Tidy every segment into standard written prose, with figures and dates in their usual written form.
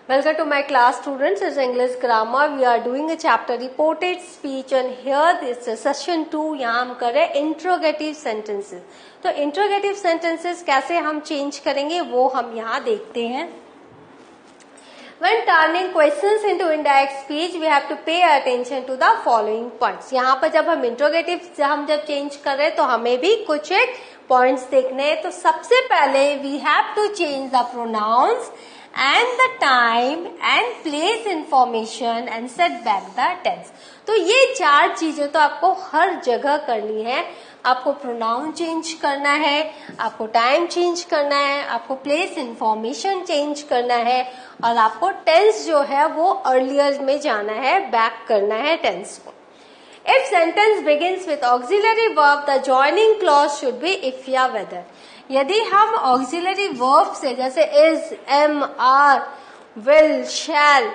Welcome to my class, students. It's English grammar. We are doing a chapter reported speech, and here this is session 2. यहाँ हम कर रहे हैं interrogative sentences. तो interrogative sentences कैसे हम change करेंगे वो हम यहाँ देखते हैं. When turning questions into indirect speech, we have to pay attention to the following points. यहाँ पर जब हम interrogative हम जब change कर रहे हैं तो हमें भी कुछ एक points देखने हैं. तो सबसे पहले we have to change the pronouns and the time and place information and set back the tense. तो ये चार चीजें तो आपको हर जगह करनी है. आपको प्रोनाउन चेंज करना है, आपको टाइम चेंज करना है, आपको प्लेस इंफॉर्मेशन चेंज करना है और आपको टेंस जो है वो अर्लियर में जाना है, बैक करना है टेंस को. If sentence begins with auxiliary verb, the joining clause should be if या whether. यदि हम ऑक्सिलरी वर्ब से जैसे इज, एम, आर, विल, शैल,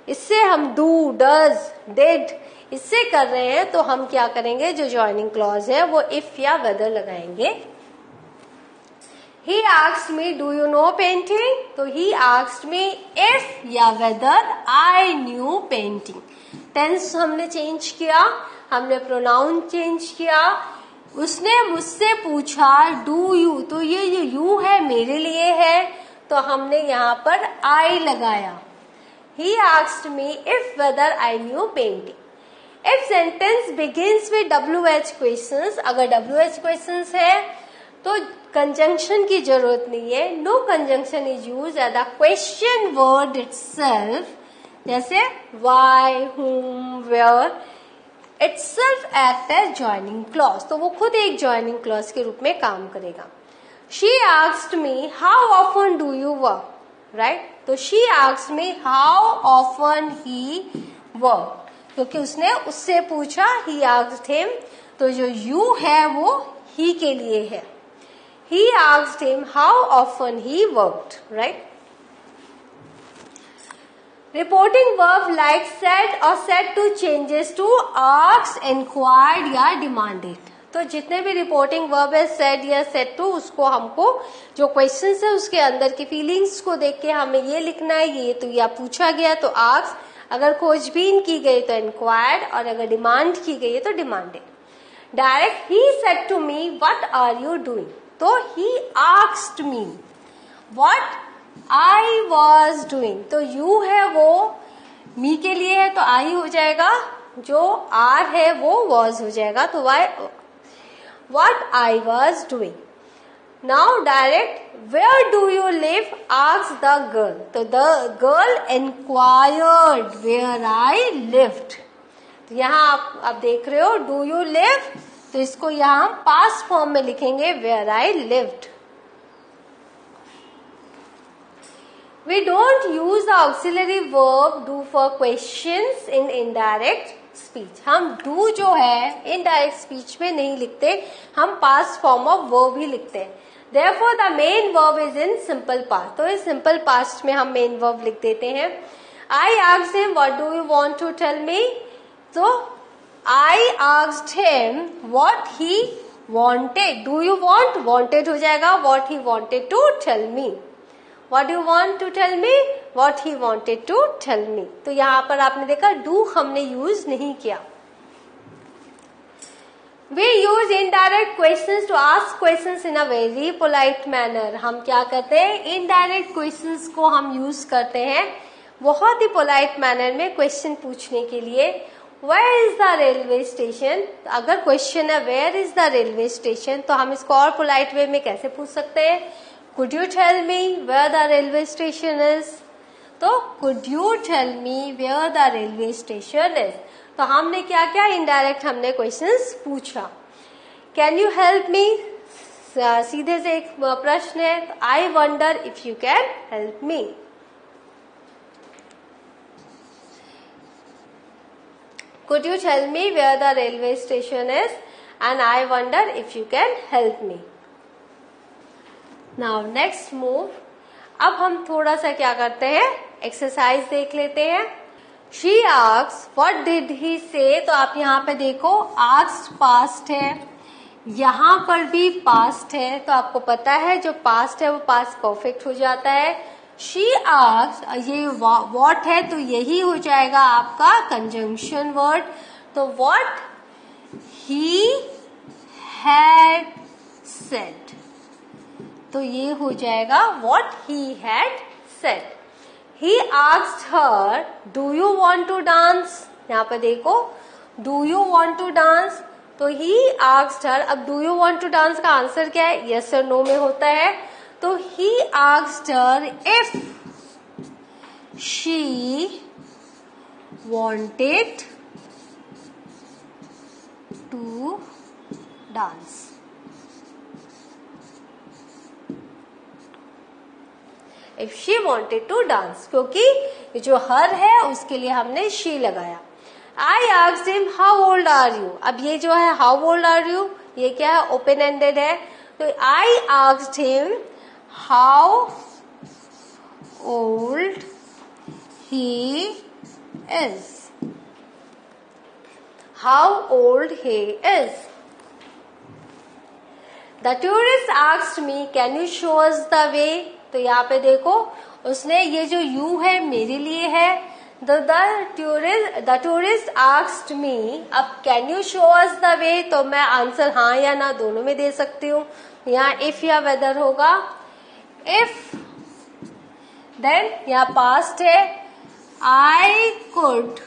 इससे हम डू, डज, डिड, इससे कर रहे हैं तो हम क्या करेंगे, जो जॉइनिंग क्लॉज है वो इफ या वेदर लगाएंगे. He asked me do you know painting, तो ही आस्क्ड मी इफ या whether I knew painting. Tense हमने चेंज किया, हमने प्रोनाउन चेंज किया. उसने मुझसे पूछा डू यू, तो ये जो यू है मेरे लिए है तो हमने यहाँ पर आई लगाया. He asked me if whether I knew painting. If sentence begins with WH questions, अगर WH क्वेश्चंस है तो कंजंक्शन की जरूरत नहीं है. No conjunction is used at the question word itself, जैसे why, whom, where. itself act as joining clause, तो वो खुद एक joining clause के रूप में काम करेगा. She asked me how often do you work, right? तो she asked me how often he worked, क्योंकि उसने उससे पूछा, he asked him, तो जो you है वो he के लिए है. He asked him how often he worked, right? Reporting verb like said और said to changes to asked, inquired या demanded. तो जितने भी रिपोर्टिंग वर्ब है said या said to, उसको हमको जो क्वेश्चंस है उसके अंदर की फीलिंग्स को देख के हमें ये लिखना है. ये तो या पूछा गया तो asked, अगर खोजबीन की गई तो inquired और अगर डिमांड की गई है तो demanded. Direct he said to me what are you doing, तो he asked me what I was doing. तो you है वो me के लिए है तो I हो जाएगा, जो are है वो was हो जाएगा, तो what I was doing. Now direct where do you live asked the girl, तो the girl inquired where I lived. तो यहाँ आप देख रहे हो do you live, तो इसको यहाँ हम past form में लिखेंगे where I lived. We don't use the auxiliary verb do for questions in indirect speech. हम do जो है indirect speech में नहीं लिखते, हम past form of verb ही लिखते हैं. Therefore the main verb is in simple past. तो इस simple past में हम main verb लिख देते हैं. I asked him what do you want to tell me, तो I asked him what he wanted. Do you want, wanted हो जाएगा, what he wanted to tell me. What do you want to tell me? What he wanted to tell me. तो यहाँ पर आपने देखा do हमने use नहीं किया. We use indirect questions to ask questions in a very polite manner. हम क्या करते हैं, indirect questions को हम यूज करते हैं बहुत ही polite manner में क्वेश्चन पूछने के लिए. Where is the railway station? अगर क्वेश्चन है where is the railway station, तो हम इसको और polite way में कैसे पूछ सकते हैं, could you tell me where the railway station is? तो could you tell me where the railway station is? तो हमने क्या क्या इनडायरेक्ट हमने क्वेश्चंस पूछा. Can you help me? सीधे से एक प्रश्न है, I wonder if you can help me. Could you tell me where the railway station is? And I wonder if you can help me. Now next move. अब हम थोड़ा सा क्या करते हैं, एक्सरसाइज देख लेते हैं. She asks, what did he say? तो आप यहाँ पे देखो asked past है, यहाँ पर भी past है, तो आपको पता है जो past है वो past perfect हो जाता है. शी आस्क्ड, ये व्हाट है तो यही हो जाएगा आपका कंजंक्शन वर्ड। तो व्हाट ही हैड सेड, तो ये हो जाएगा what he had said. He asked her do you want to dance, यहाँ पे देखो do you want to dance, तो ही आस्क्ड हर। अब do you want to dance का आंसर क्या है, यस और नो में होता है। तो he asked her if she wanted to dance. If she wanted to dance, क्योंकि जो हर है उसके लिए हमने शी लगाया। I asked him how old are you, अब ये जो है हाउ ओल्ड आर यू ये क्या है, ओपन एंडेड है। तो आई asked him how old he is, how old he is. The tourist asked me can you show us the way, तो यहाँ पे देखो उसने ये जो यू है मेरे लिए है। द टूरिस्ट आस्क्ड मी, अब can you show us the way, तो मैं आंसर हाँ या ना दोनों में दे सकती हूँ। यहाँ इफ या वेदर होगा। इफ देन यहाँ पास्ट है, आई कुड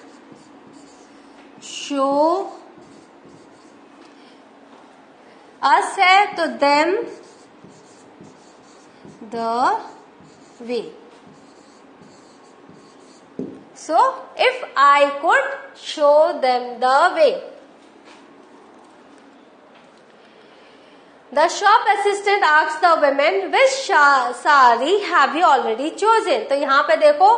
शो अस है तो them the way. So if I could show them the way. The shop assistant asked the women which sari have you already chosen, तो यहाँ पे देखो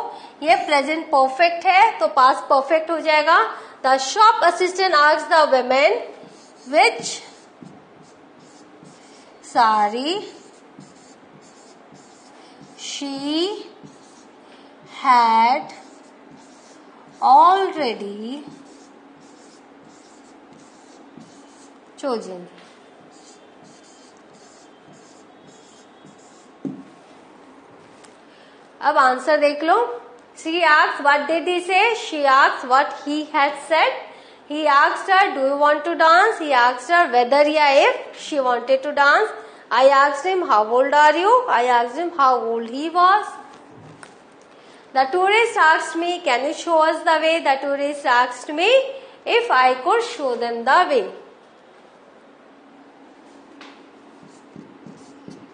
ये प्रेजेंट परफेक्ट है तो पास्ट परफेक्ट हो जाएगा। The shop assistant asked the women which sari she had already chosen. अब आंसर देख लो। She asked what did he say? She asked what he had said. He asked her do you want to dance? He asked her whether या if she wanted to dance. I asked him how old are you? I asked him how old he was. The tourist asked me can you show us the way? The tourist asked me if I could show them the way.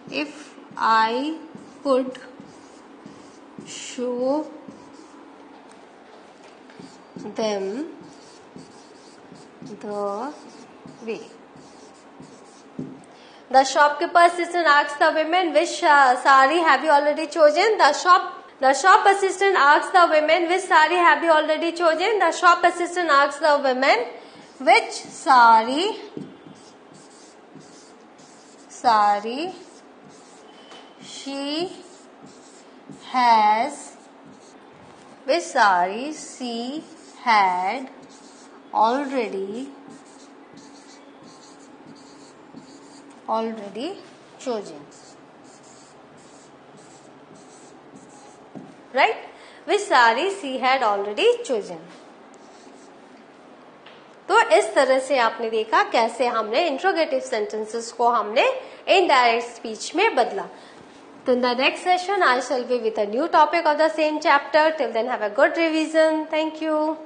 If I could show them the way. The shopkeeper assistant asked the women which sari have you already chosen? The shop assistant asked the women which sari have you already chosen? The shop assistant asked the women which sari she has, which sari she had already chosen. Right? Which sari she had already chosen. तो इस तरह से आपने देखा कैसे हमने interrogative sentences को हमने इनडायरेक्ट स्पीच में बदला. So in the next session I shall be with a new topic of the same chapter. Till then have a good revision. Thank you.